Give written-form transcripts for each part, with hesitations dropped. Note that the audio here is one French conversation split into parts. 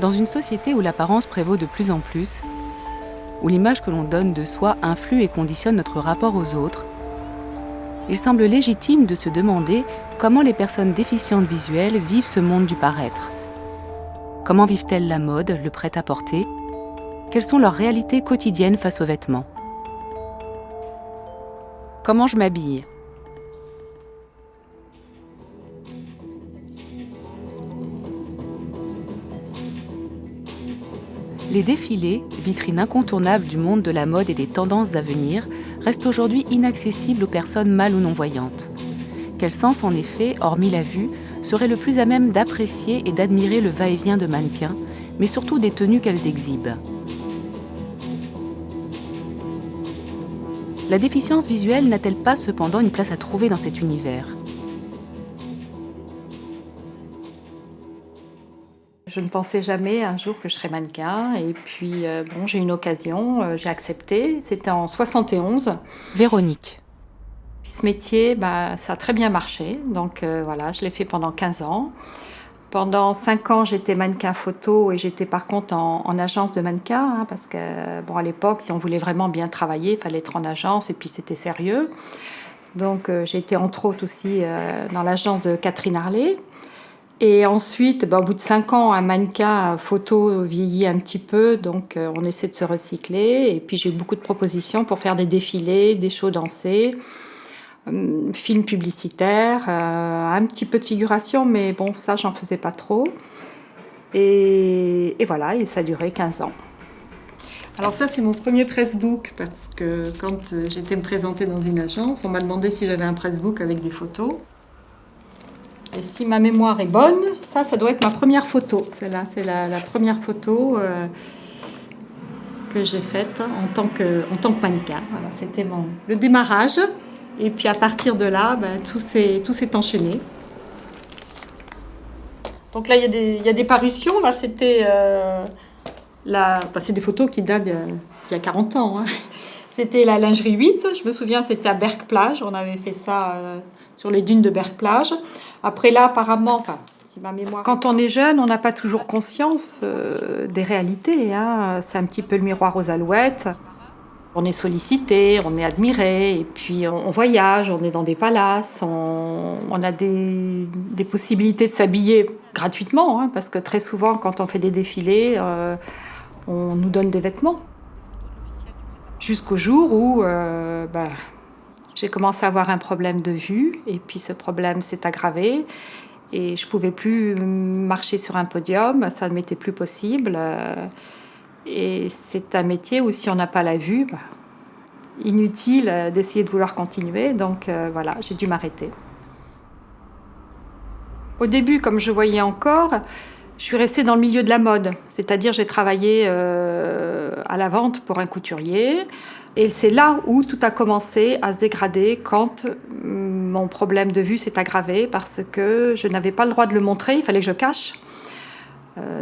Dans une société où l'apparence prévaut de plus en plus, où l'image que l'on donne de soi influe et conditionne notre rapport aux autres, il semble légitime de se demander comment les personnes déficientes visuelles vivent ce monde du paraître. Comment vivent-elles la mode, le prêt-à-porter? Quelles sont leurs réalités quotidiennes face aux vêtements? Comment je m'habille? Les défilés, vitrines incontournables du monde de la mode et des tendances à venir, restent aujourd'hui inaccessibles aux personnes mal ou non-voyantes. Quel sens, en effet, hormis la vue, serait le plus à même d'apprécier et d'admirer le va-et-vient de mannequins, mais surtout des tenues qu'elles exhibent? La déficience visuelle n'a-t-elle pas cependant une place à trouver dans cet univers? Je ne pensais jamais un jour que je serais mannequin et puis j'ai eu une occasion, j'ai accepté, c'était en 71. Véronique. Puis ce métier, ça a très bien marché, donc voilà, je l'ai fait pendant 15 ans. Pendant 5 ans, j'étais mannequin photo et j'étais par contre en agence de mannequin, hein, parce que à l'époque, si on voulait vraiment bien travailler, il fallait être en agence et puis c'était sérieux. Donc j'ai été entre autres aussi dans l'agence de Catherine Harlé. Et ensuite, au bout de 5 ans, un mannequin photo vieillit un petit peu, donc on essaie de se recycler. Et puis j'ai eu beaucoup de propositions pour faire des défilés, des shows dansés, films publicitaires, un petit peu de figuration, mais bon, ça, j'en faisais pas trop. Et voilà, et ça a duré 15 ans. Alors ça, c'est mon premier pressbook, parce que quand j'étais me présenter dans une agence, on m'a demandé si j'avais un pressbook avec des photos. Et si ma mémoire est bonne, ça doit être ma première photo. Celle-là, c'est la première photo que j'ai faite en tant que mannequin. Voilà, c'était le démarrage. Et puis à partir de là, tout s'est enchaîné. Donc là, il y a des parutions. Là, c'était c'est des photos qui datent d'il y a 40 ans. Hein. C'était la lingerie 8. Je me souviens, c'était à Berck-Plage. On avait fait ça sur les dunes de Berck-Plage. Après là, apparemment, si ma mémoire... Quand on est jeune, on n'a pas toujours conscience des réalités. Hein. C'est un petit peu le miroir aux alouettes. On est sollicité, on est admiré, et puis on voyage, on est dans des palaces, on a des possibilités de s'habiller gratuitement, hein, parce que très souvent, quand on fait des défilés, on nous donne des vêtements. Jusqu'au jour où j'ai commencé à avoir un problème de vue, et puis ce problème s'est aggravé, et je ne pouvais plus marcher sur un podium, ça ne m'était plus possible. Et c'est un métier où si on n'a pas la vue, inutile d'essayer de vouloir continuer, donc voilà, j'ai dû m'arrêter. Au début, comme je voyais encore, je suis restée dans le milieu de la mode, c'est-à-dire j'ai travaillé à la vente pour un couturier, et c'est là où tout a commencé à se dégrader quand mon problème de vue s'est aggravé parce que je n'avais pas le droit de le montrer, il fallait que je cache.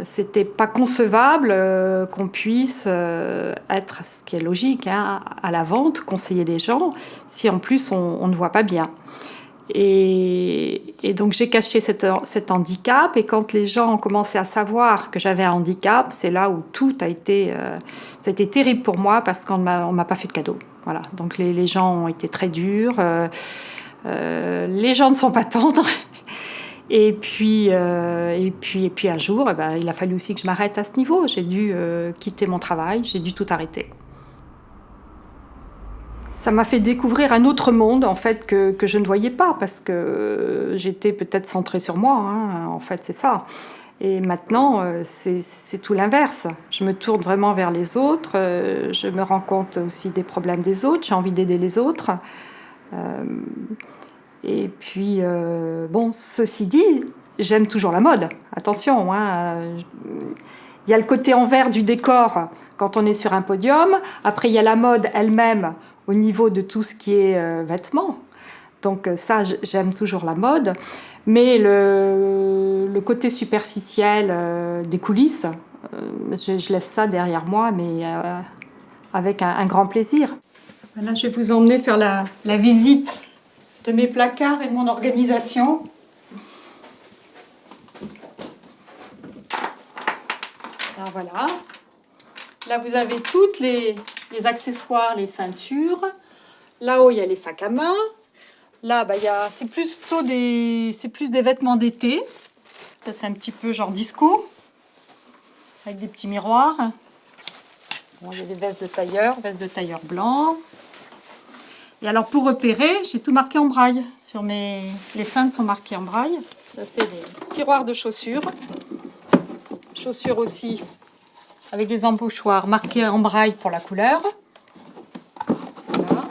C'était pas concevable qu'on puisse être, ce qui est logique, hein, à la vente, conseiller les gens, si en plus on ne voit pas bien. Et donc j'ai caché cet handicap, et quand les gens ont commencé à savoir que j'avais un handicap, c'est là où tout a été... ça a été terrible pour moi parce qu'on ne m'a pas fait de cadeau. Voilà. Donc les gens ont été très durs, les gens ne sont pas tendres. Et puis un jour, il a fallu aussi que je m'arrête à ce niveau. J'ai dû quitter mon travail, j'ai dû tout arrêter. Ça m'a fait découvrir un autre monde, en fait, que je ne voyais pas, parce que j'étais peut-être centrée sur moi, hein, en fait, c'est ça. Et maintenant, c'est tout l'inverse. Je me tourne vraiment vers les autres, je me rends compte aussi des problèmes des autres, j'ai envie d'aider les autres. Et puis, ceci dit, j'aime toujours la mode. Attention, hein, il y a le côté envers du décor quand on est sur un podium. Après, il y a la mode elle-même au niveau de tout ce qui est vêtements. Donc ça, j'aime toujours la mode. Mais le côté superficiel des coulisses, je laisse ça derrière moi, mais avec un grand plaisir. Là, je vais vous emmener faire la visite de mes placards et de mon organisation. Alors voilà. Là, vous avez tous les accessoires, les ceintures. Là-haut, il y a les sacs à main. Là, c'est plus des vêtements d'été. Ça, c'est un petit peu genre disco, avec des petits miroirs. Bon, il y a des vestes de tailleur blanc. Et alors, pour repérer, j'ai tout marqué en braille. Les cintres sont marqués en braille. Ça, c'est les tiroirs de chaussures. Chaussures aussi, avec des embauchoirs marqués en braille pour la couleur. Voilà.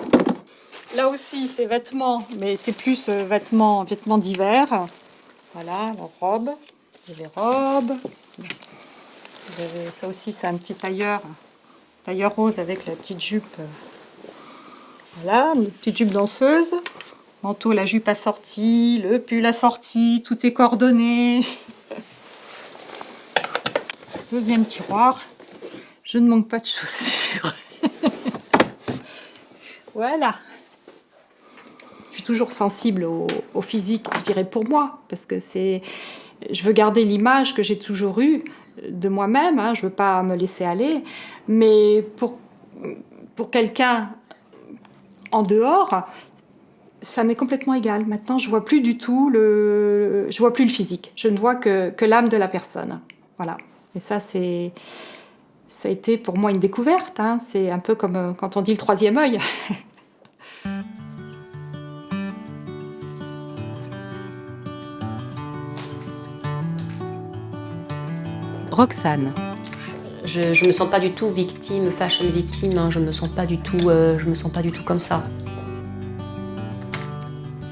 Là aussi, c'est vêtements, mais c'est plus vêtements d'hiver. Voilà, la robe. Il y a les robes. Ça aussi, c'est un petit tailleur rose avec la petite jupe. Voilà, une petite jupe danseuse. Manteau, la jupe assortie, le pull assorti, tout est coordonné. Deuxième tiroir. Je ne manque pas de chaussures. Voilà. Je suis toujours sensible au physique, je dirais pour moi, parce que je veux garder l'image que j'ai toujours eue de moi-même, hein, je ne veux pas me laisser aller, mais pour quelqu'un en dehors, ça m'est complètement égal. Maintenant, je vois plus du tout je vois plus le physique, je ne vois que l'âme de la personne. Voilà. Et ça a été pour moi une découverte, hein. C'est un peu comme quand on dit le troisième œil. Roxane. Je me sens pas du tout victime, fashion victime, hein. Je me sens pas du tout comme ça.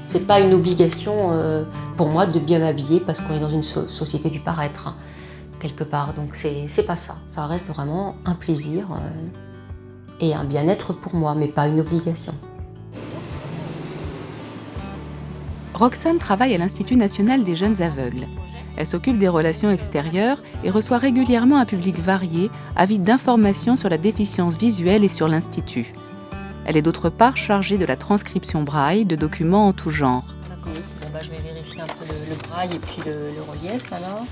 C'est pas une obligation pour moi de bien m'habiller parce qu'on est dans une société du paraître, hein, quelque part. Donc c'est pas ça. Ça reste vraiment un plaisir et un bien-être pour moi, mais pas une obligation. Roxane travaille à l'Institut national des jeunes aveugles. Elle s'occupe des relations extérieures et reçoit régulièrement un public varié, avide d'informations sur la déficience visuelle et sur l'Institut. Elle est d'autre part chargée de la transcription braille de documents en tout genre. D'accord. Bon, je vais vérifier un peu le braille et puis le relief alors.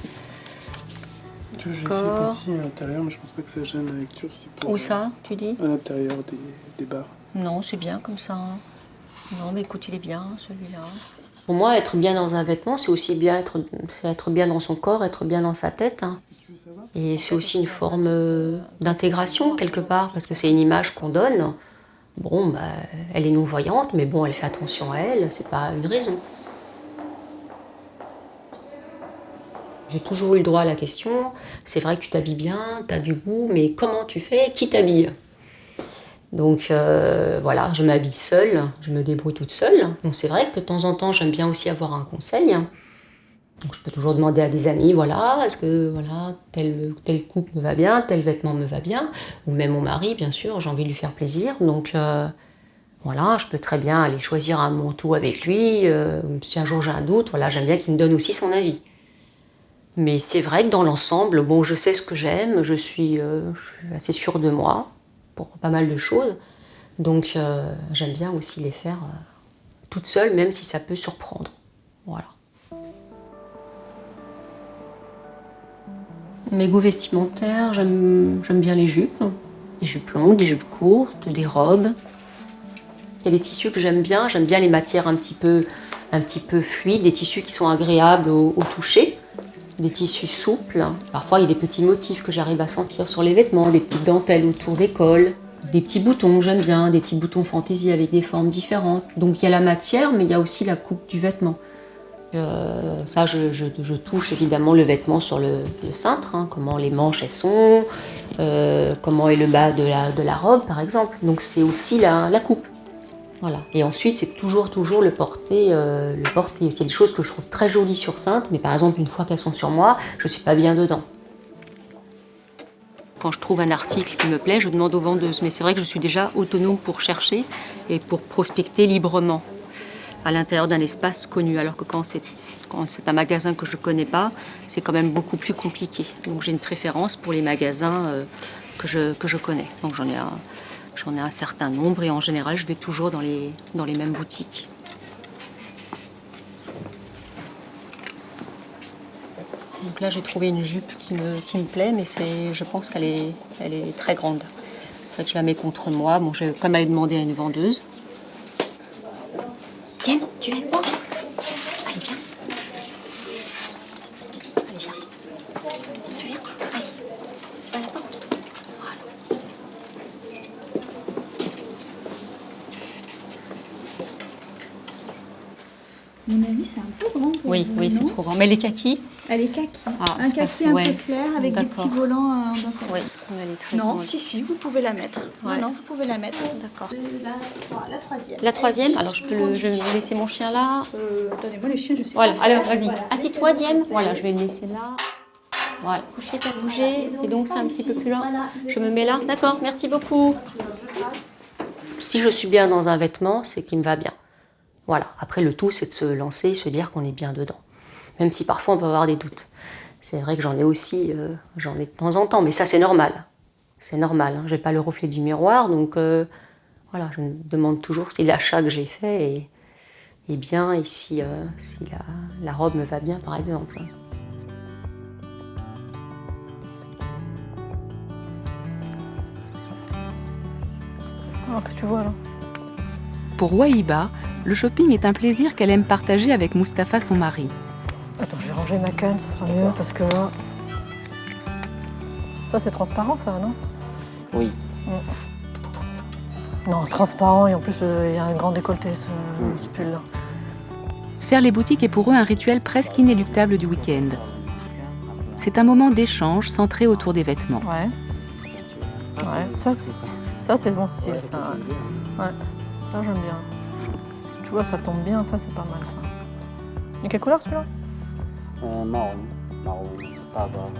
J'ai essayé petit à l'intérieur, mais je pense pas que ça gêne la lecture. Où ça, tu dis? À l'intérieur des barres. Non, c'est bien comme ça. Non, mais écoute, il est bien celui-là. Pour moi, être bien dans un vêtement, c'est aussi bien être bien dans son corps, être bien dans sa tête, hein. Et c'est aussi une forme d'intégration quelque part, parce que c'est une image qu'on donne. Bon, elle est non-voyante, mais bon, elle fait attention à elle, c'est pas une raison. J'ai toujours eu le droit à la question, c'est vrai que tu t'habilles bien, tu as du goût, mais comment tu fais? Qui t'habille? Donc voilà, je m'habille seule, je me débrouille toute seule. Donc c'est vrai que de temps en temps, j'aime bien aussi avoir un conseil. Donc je peux toujours demander à des amis, voilà, est-ce que voilà, telle coupe me va bien, tel vêtement me va bien, ou même mon mari, bien sûr, j'ai envie de lui faire plaisir. Donc voilà, je peux très bien aller choisir un manteau avec lui. Si un jour j'ai un doute, voilà, j'aime bien qu'il me donne aussi son avis. Mais c'est vrai que dans l'ensemble, bon, je sais ce que j'aime, je suis assez sûre de moi pour pas mal de choses. Donc j'aime bien aussi les faire toute seule, même si ça peut surprendre. Voilà. Mes goûts vestimentaires, j'aime bien les jupes longues, des jupes courtes, des robes. Il y a des tissus que j'aime bien les matières un petit peu fluides, des tissus qui sont agréables au toucher. Des tissus souples. Parfois, il y a des petits motifs que j'arrive à sentir sur les vêtements, des petites dentelles autour des cols, des petits boutons que j'aime bien, des petits boutons fantaisie avec des formes différentes. Donc, il y a la matière, mais il y a aussi la coupe du vêtement. Ça, je touche évidemment le vêtement sur le cintre, hein, comment les manches elles sont, comment est le bas de la robe, par exemple. Donc, c'est aussi la coupe. Voilà. Et ensuite, c'est toujours le porter. C'est des choses que je trouve très jolies sur cintre, mais par exemple, une fois qu'elles sont sur moi, je ne suis pas bien dedans. Quand je trouve un article qui me plaît, je demande aux vendeuses. Mais c'est vrai que je suis déjà autonome pour chercher et pour prospecter librement à l'intérieur d'un espace connu. Alors que quand c'est un magasin que je ne connais pas, c'est quand même beaucoup plus compliqué. Donc j'ai une préférence pour les magasins que je connais. Donc j'en ai un certain nombre et en général, je vais toujours dans les mêmes boutiques. Donc là, j'ai trouvé une jupe qui me plaît, mais je pense qu'elle est très grande. En fait, je la mets contre moi. Bon, comme elle est demandée à une vendeuse. Tiens, tu viens avec moi? Allez, viens. Allez, viens. Tu viens? Allez, à la porte. Voilà. À mon avis, c'est un peu grand pour Oui, vous, c'est non trop grand. Mais les kakis? Elle est kaki. Ah, Un c'est kaki pas- un ouais. peu clair avec des D'accord. petits volants en dentelle. Oui, elle est très Non, grande. si, vous pouvez la mettre. Ouais. Non, vous pouvez la mettre. D'accord. La troisième. La troisième, alors je vais laisser mon chien là. Donnez-moi le chien, je sais Voilà, pas. alors vas-y. Voilà. Assis-toi, Diem. Voilà, je vais le laisser là. Voilà, coucher, pas bouger. Et donc c'est un petit peu plus loin. Je me mets là. D'accord, merci beaucoup. Si je suis bien dans un vêtement, c'est qu'il me va bien. Voilà. Après, le tout, c'est de se lancer et se dire qu'on est bien dedans. Même si parfois on peut avoir des doutes. C'est vrai que j'en ai aussi, j'en ai de temps en temps, mais ça c'est normal. C'est normal, hein. J'ai pas le reflet du miroir, donc voilà, je me demande toujours si l'achat que j'ai fait est bien et si la robe me va bien, par exemple. Alors que tu vois là. Pour Wahiba, le shopping est un plaisir qu'elle aime partager avec Mustapha, son mari. Attends, je vais ranger ma canne, ce sera mieux parce que là. Ça, c'est transparent, ça, non? Oui. Non, transparent et en plus, il y a un grand décolleté, ce pull-là. Faire les boutiques est pour eux un rituel presque inéluctable du week-end. C'est un moment d'échange centré autour des vêtements. Ouais. Ouais, ça c'est mon style, ça. Ouais, ça j'aime bien. Tu vois, ça tombe bien, ça c'est pas mal, ça. Et quelle couleur celui-là? Marron, tabac.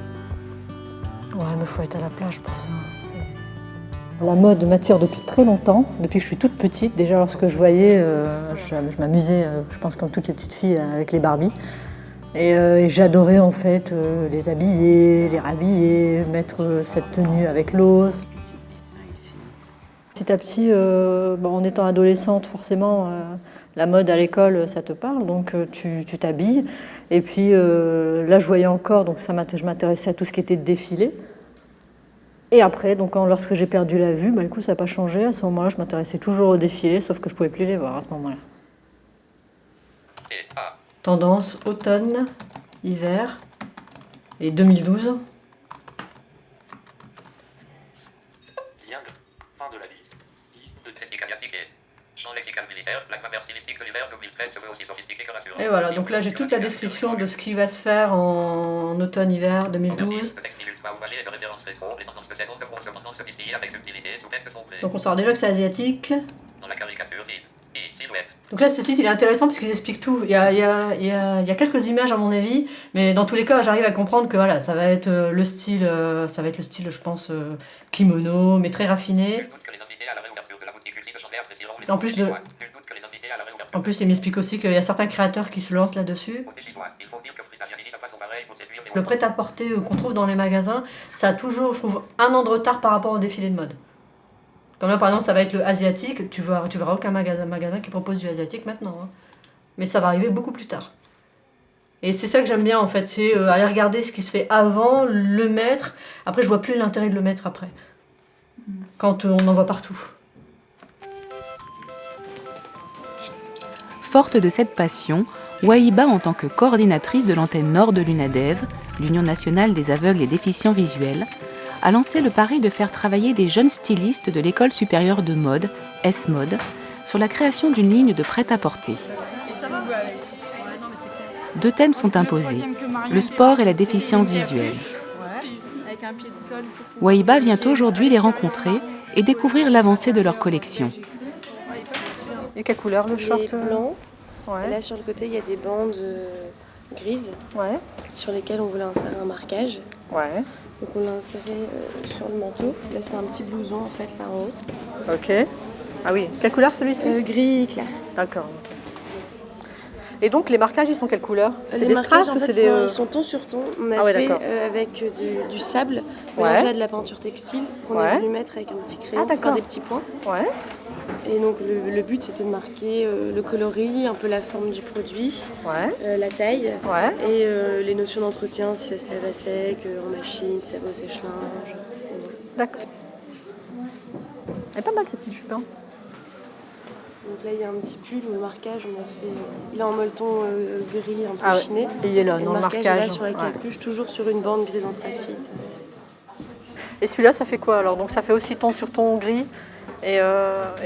Ouais, mais faut être à la plage pour ça. La mode m'attire depuis très longtemps, depuis que je suis toute petite. Déjà, lorsque je voyais, je m'amusais, je pense comme toutes les petites filles, avec les Barbies. Et j'adorais en fait les habiller, les rhabiller, mettre cette tenue avec l'autre. Petit à petit, en étant adolescente, forcément, la mode à l'école, ça te parle, donc tu t'habilles. Et puis là, je voyais encore, donc je m'intéressais à tout ce qui était défilé. Et après, donc, lorsque j'ai perdu la vue, écoute, ça n'a pas changé. À ce moment-là, je m'intéressais toujours aux défilés, sauf que je ne pouvais plus les voir à ce moment-là. Tendance automne, hiver et 2012. Lien de fin de la liste. Liste de techniques asiatiques et champ lexical militaire. La grammaire stylistique de l'hiver 2013 se veut aussi sophistiquée que rassurante. Et voilà, donc là j'ai toute la description de ce qui va se faire en automne-hiver 2012. Donc on saura déjà que c'est asiatique. Dans la caricature, silhouette. Donc là ce site il est intéressant parce qu'il explique tout. Il y a quelques images à mon avis, mais dans tous les cas j'arrive à comprendre que voilà, ça va être le style, je pense, kimono, mais très raffiné. En plus, il m'explique aussi qu'il y a certains créateurs qui se lancent là-dessus. Le prêt-à-porter qu'on trouve dans les magasins, ça a toujours, je trouve, un an de retard par rapport au défilé de mode. Comme là, par exemple, ça va être le asiatique. Tu verras aucun magasin qui propose du asiatique maintenant. Hein. Mais ça va arriver beaucoup plus tard. Et c'est ça que j'aime bien, en fait. C'est aller regarder ce qui se fait avant, le mettre. Après, je vois plus l'intérêt de le mettre après. Quand on en voit partout. Forte de cette passion, Wahiba, en tant que coordinatrice de l'antenne nord de l'UNADEV, l'Union nationale des aveugles et déficients visuels, a lancé le pari de faire travailler des jeunes stylistes de l'École supérieure de mode, S-Mode, sur la création d'une ligne de prêt-à-porter. Deux thèmes sont imposés, le sport et la déficience visuelle. Wahiba vient aujourd'hui les rencontrer et découvrir l'avancée de leur collection. Et quelle couleur le short? Blanc. Ouais. Et là sur le côté il y a des bandes grises sur lesquelles on voulait insérer un marquage. Ouais. Donc on l'a inséré sur le manteau. Là c'est un petit blouson en fait là en haut. Ok. Ah oui. Quelle couleur celui-ci? Gris clair. D'accord. Et donc les marquages, ils sont quelle couleur? C'est Les des marquages, strass en ou fait, c'est des... ils sont ton sur ton. On a Ah ouais, fait d'accord. avec du sable Ouais. mélangé à de la peinture textile qu'on a voulu mettre avec un petit crayon pour faire des petits points. Ouais. Et donc le but c'était de marquer le coloris, un peu la forme du produit, la taille et les notions d'entretien, si ça se lave à sec, en machine, si ça va au sèche-linge. D'accord. Elle est pas mal ces petites jupes. Hein. Donc là il y a un petit pull où le marquage on a fait, il est en molleton gris un peu chiné. Et il est là, et dans le marquage. est là sur la capuche, toujours sur une bande grise anthracite. Et celui-là ça fait quoi alors? Donc ça fait aussi ton sur ton gris et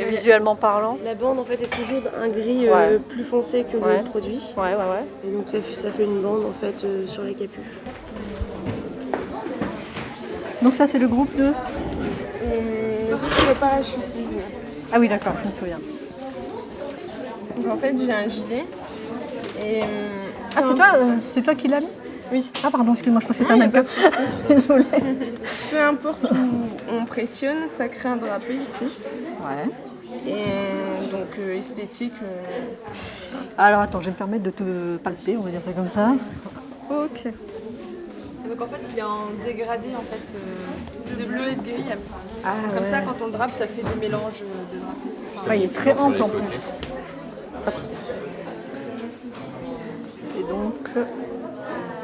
visuellement parlant? La bande en fait est toujours un gris plus foncé que le produit. Et donc ça fait une bande en fait sur la capuche. Donc ça c'est le groupe de... Le groupe sur le parachutisme. Ah oui d'accord, je me souviens. Donc en fait j'ai un gilet et... Ah c'est toi qui l'as mis? Oui. Ah pardon, excuse-moi, je pensais que c'était un pas make-up. de souci. Désolée. Peu importe où on pressionne, ça crée un drapé ici. Ouais. Et donc esthétique. Alors attends, je vais me permettre de te palper, on va dire ça comme ça. Ok. Donc en fait il est en dégradé en fait de bleu et de gris. Comme ça quand on le drape ça fait des mélanges de drapés. Enfin, il est très ample en plus. Ça... Et donc...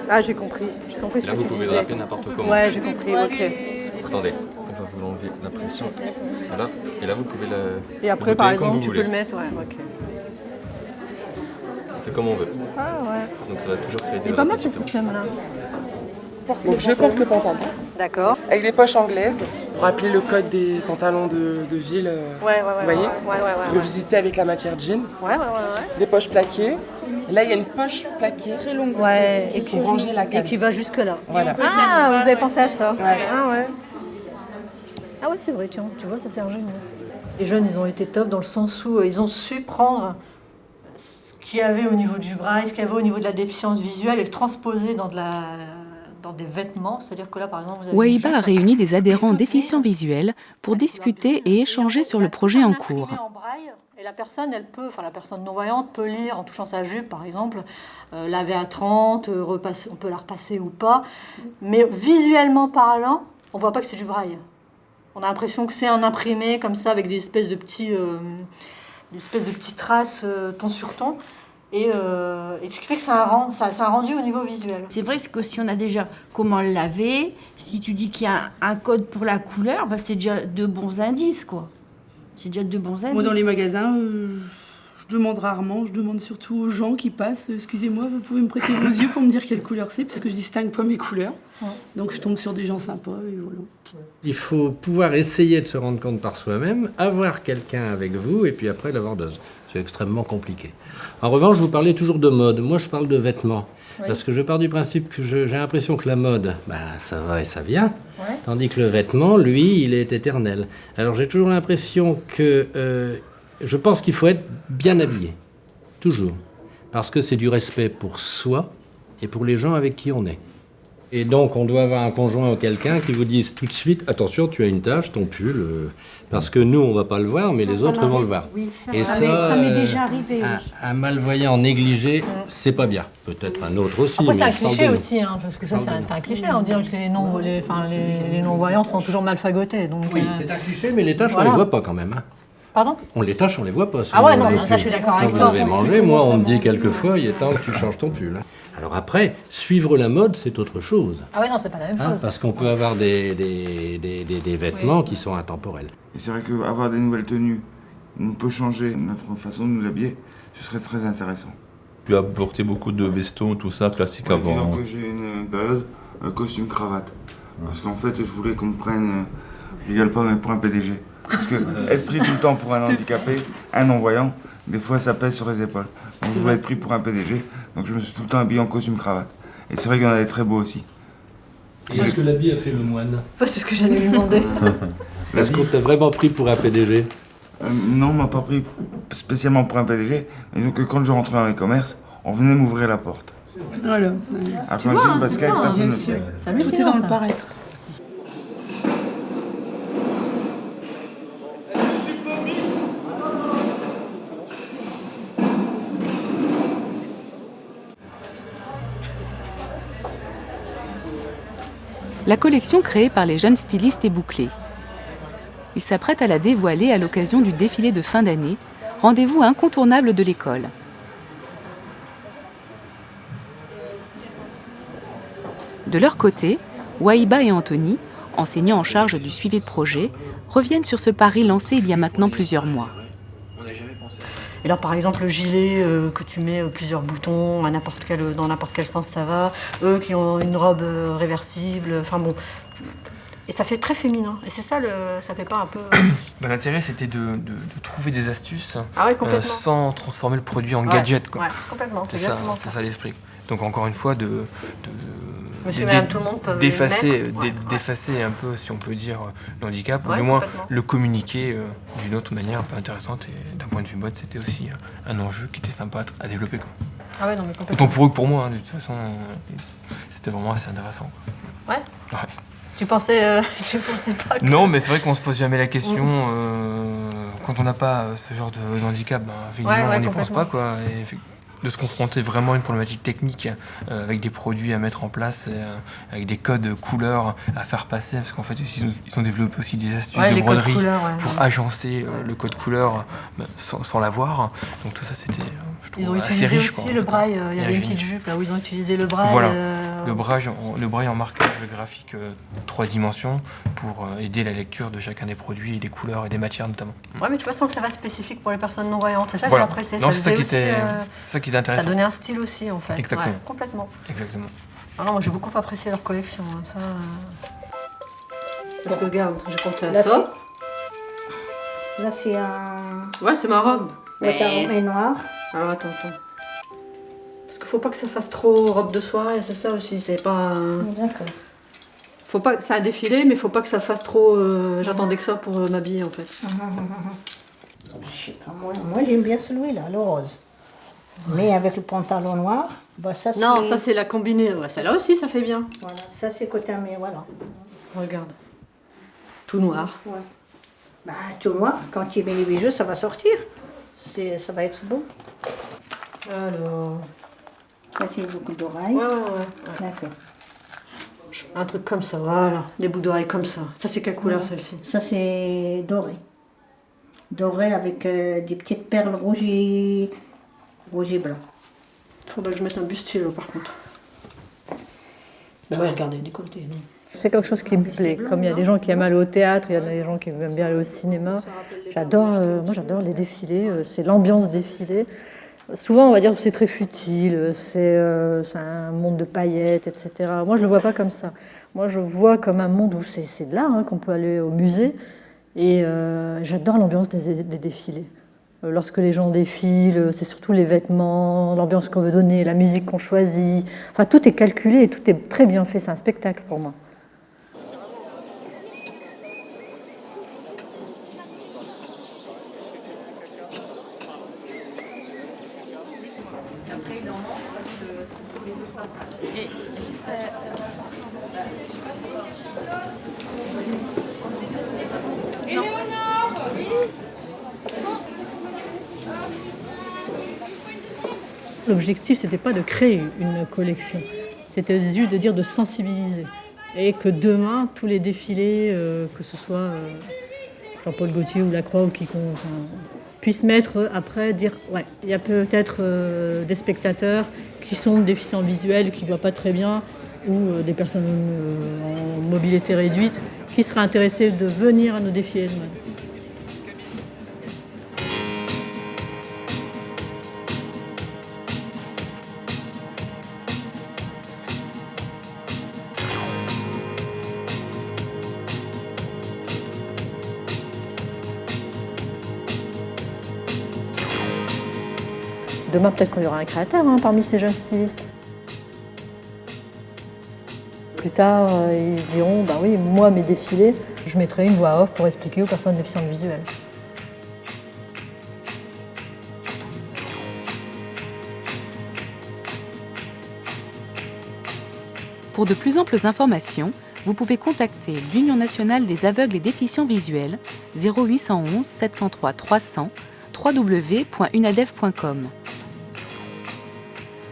Ah j'ai compris ce là, que vous tu pouvez disais. draper n'importe comment. Ouais j'ai compris, ok. Attendez, on va vous enlever la pression. Voilà, et là vous pouvez le... Et après par exemple tu peux le mettre, ok. On fait comme on veut. Ah ouais. Donc ça va toujours créer des... Il est pas mal ce système là. Donc je porte le pantalon. D'accord. Avec des poches anglaises pour rappeler le code des pantalons de ville. Vous voyez revisiter avec la matière jean. Des poches plaquées. Là il y a une poche plaquée très longue. Et pour ranger la canne. Et qui va jusque là. Voilà. Ah vous avez pensé à ça. Ouais. Ah ouais. Ah ouais c'est vrai, tiens, tu vois ça sert génial. Les jeunes ils ont été top dans le sens où ils ont su prendre ce qu'il y avait au niveau du braille, ce qu'il y avait au niveau de la déficience visuelle et le transposer dans des vêtements, c'est-à-dire que là par exemple vous avez... Wahiba a réuni des adhérents déficients visuels pour discuter et échanger sur le projet en cours. Et la personne, la personne non-voyante peut lire en touchant sa jupe par exemple, la VA30, on peut la repasser ou pas, mais visuellement parlant, on voit pas que c'est du braille. On a l'impression que c'est un imprimé comme ça avec des espèces de petits traces ton sur ton. Et ce qui fait que ça a un rendu au niveau visuel. C'est vrai que si on a déjà comment le laver, si tu dis qu'il y a un code pour la couleur, c'est déjà de bons indices, quoi. C'est déjà de bons indices. Moi, dans les magasins, je demande rarement. Je demande surtout aux gens qui passent. Excusez-moi, vous pouvez me prêter vos yeux pour me dire quelle couleur c'est, puisque je distingue pas mes couleurs. Donc je tombe sur des gens sympas et voilà. Il faut pouvoir essayer de se rendre compte par soi-même, avoir quelqu'un avec vous et puis après la vendeuse. C'est extrêmement compliqué. En revanche, vous parlez toujours de mode. Moi, je parle de vêtements. Oui. Parce que je pars du principe que j'ai l'impression que la mode, ça va et ça vient. Ouais. Tandis que le vêtement, lui, il est éternel. Alors j'ai toujours l'impression que... je pense qu'il faut être bien habillé. Toujours. Parce que c'est du respect pour soi et pour les gens avec qui on est. Et donc, on doit avoir un conjoint ou quelqu'un qui vous dise tout de suite « Attention, tu as une tache, ton pull. » Parce que nous, on ne va pas le voir, mais les autres vont le voir. Oui, et ça m'est déjà arrivé. Un malvoyant négligé, c'est pas bien. Peut-être un autre aussi. Après, mais c'est un cliché aussi, parce que ça, c'est un cliché. On dirait que les non-voyants sont toujours mal fagotés. Donc, oui, c'est un cliché, mais les taches, on ne les voit pas quand même. Hein. Pardon ? Les taches, on les voit pas. Ah ouais, non, ça, je suis d'accord avec toi. Vous avez mangé, moi, on me dit quelquefois, il est temps que tu changes ton pull. Alors après, suivre la mode, c'est autre chose. Ah ouais, non, c'est pas la même chose. Parce qu'on peut avoir des vêtements qui sont intemporels. Et c'est vrai qu'avoir des nouvelles tenues, on peut changer notre façon de nous habiller, ce serait très intéressant. Tu as porté beaucoup de vestons, tout ça, classique avant. Donc j'ai une période costume-cravate. Parce qu'en fait, je voulais qu'on me prenne, je rigole pas, mais pour un PDG. Parce que être pris tout le temps pour un handicapé, un non-voyant, des fois ça pèse sur les épaules. Donc je voulais être pris pour un PDG, donc je me suis tout le temps habillé en costume-cravate. Et c'est vrai qu'il y en a des très beaux aussi. Et est-ce que l'habit a fait le moine ? C'est ce que j'allais lui demander. Est-ce qu'on t'a vraiment pris pour un PDG ? Non, on m'a pas pris spécialement pour un PDG, mais donc quand je rentrais dans les commerces, on venait m'ouvrir la porte. Voilà. Alors quand j'ai une basket, personne ne fait. Tout est dans le paraître. La collection créée par les jeunes stylistes est bouclée. Ils s'apprêtent à la dévoiler à l'occasion du défilé de fin d'année, rendez-vous incontournable de l'école. De leur côté, Wahiba et Anthony, enseignants en charge du suivi de projet, reviennent sur ce pari lancé il y a maintenant plusieurs mois. Et là, par exemple, le gilet que tu mets plusieurs boutons, dans n'importe quel sens ça va. Eux qui ont une robe réversible, enfin bon. Et ça fait très féminin. Et c'est ça, ça fait pas un peu... L'intérêt, c'était de trouver des astuces sans transformer le produit en gadget. Quoi. Ouais, complètement, c'est exactement ça. C'est ça l'esprit. Donc encore une fois, d'effacer un peu, si on peut dire, le handicap, ou du moins le communiquer d'une autre manière un peu intéressante. Et d'un point de vue mode, c'était aussi un enjeu qui était sympa à développer. Quoi. Ah ouais, non, mais complètement. Autant pour eux que pour moi, de toute façon, c'était vraiment assez intéressant. Quoi. Ouais. Tu pensais pas que... Non, mais c'est vrai qu'on se pose jamais la question. Quand on n'a pas ce genre de handicap, évidemment, on n'y pense pas. Quoi. Et de se confronter vraiment à une problématique technique avec des produits à mettre en place, avec des codes couleurs à faire passer, parce qu'en fait ils ont développé aussi des astuces de broderie pour agencer le code couleur sans l'avoir. Donc tout ça c'était assez riche. Ils ont utilisé aussi le braille, il y avait une petite jupe là où ils ont utilisé le braille. Voilà, le braille en marquage graphique 3 dimensions pour aider la lecture de chacun des produits et des couleurs et des matières notamment. Ouais, mais tu vois, sans que ça va spécifique pour les personnes non-voyantes, c'est ça que j'ai apprécié. Non, c'est ça qui était intéressant. Ça donnait un style aussi, en fait. Exactement. Ouais, complètement. Exactement. Ah non, moi j'ai beaucoup apprécié leur collection. Hein, ça. Parce que regarde, j'ai pensé à là, ça. Là, c'est un. Ouais, c'est ma robe. Mais noir. Alors attends. Parce qu'il faut pas que ça fasse trop robe de soirée, c'est ça aussi. C'est pas. D'accord. Faut pas. C'est un défilé, mais faut pas que ça fasse trop. J'attendais que ça pour m'habiller en fait. Je sais pas, moi j'aime bien celui-là, le rose. Mais avec le pantalon noir, ça c'est... Non, ça c'est la combinée. Ouais, celle-là aussi, ça fait bien. Voilà, ça c'est côté mais voilà. Regarde. Tout noir. Ouais. Tout noir, quand il met les bijoux, ça va sortir. Ça va être beau. Alors... Ça c'est beaucoup d'oreilles. Ouais. D'accord. Un truc comme ça, voilà. Des bouts d'oreilles comme ça. Ça c'est quelle couleur celle-ci? Ça c'est doré. Doré avec des petites perles rouges et blanc. Faudrait que je mette un bustier par contre. Ouais, regardez, décolleté, non. C'est quelque chose qui me plaît. Comme il y a des gens qui aiment aller au théâtre, il y a des gens qui aiment bien aller au cinéma. Moi j'adore les défilés, c'est l'ambiance défilé. Souvent on va dire que c'est très futile, c'est un monde de paillettes, etc. Moi je le vois pas comme ça. Moi je vois comme un monde où c'est de l'art, qu'on peut aller au musée. Et j'adore l'ambiance des défilés. Lorsque les gens défilent, c'est surtout les vêtements, l'ambiance qu'on veut donner, la musique qu'on choisit. Enfin, tout est calculé et tout est très bien fait. C'est un spectacle pour moi. Après, il en manque parce que sur les autres façades. Et est-ce que ça L'objectif, c'était pas de créer une collection, c'était juste de dire de sensibiliser. Et que demain, tous les défilés, que ce soit Jean-Paul Gaultier ou Lacroix ou quiconque, puissent mettre après, dire ouais, il y a peut-être des spectateurs qui sont déficients visuels, qui ne voient pas très bien, ou des personnes en mobilité réduite, qui seraient intéressées de venir à nos défilés de mode. Demain, peut-être qu'il y aura un créateur parmi ces jeunes stylistes. Plus tard, ils diront, bah oui, moi, mes défilés, je mettrai une voix off pour expliquer aux personnes déficientes visuelles. Pour de plus amples informations, vous pouvez contacter l'Union nationale des aveugles et déficients visuels 0811 703 300 www.unadef.com.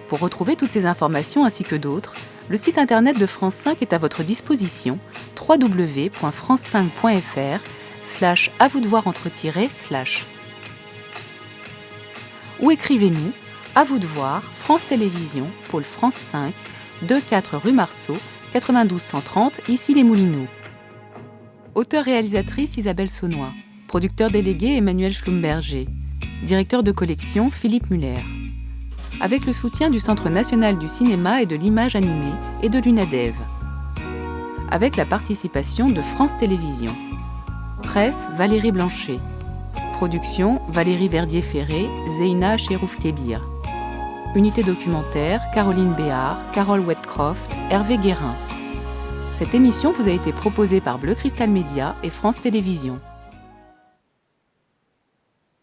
Pour retrouver toutes ces informations ainsi que d'autres, Le site internet de France 5 est à votre disposition, www.france5.fr/à vous de voir /. Ou écrivez-nous, à vous de voir, France Télévisions, pôle France 5, 2-4 rue Marceau, 92 130, ici les Moulineaux. Auteure-réalisatrice Isabelle Saunois. Producteur délégué Emmanuel Schlumberger. Directeur de collection Philippe Muller. Avec le soutien du Centre national du cinéma et de l'image animée et de l'UNADEV. Avec la participation de France Télévisions. Presse Valérie Blanchet. Production Valérie Verdier-Ferré, Zeina Cherouf-Kébir. Unité documentaire Caroline Béard, Carole Wetcroft, Hervé Guérin. Cette émission vous a été proposée par Bleu Cristal Média et France Télévisions.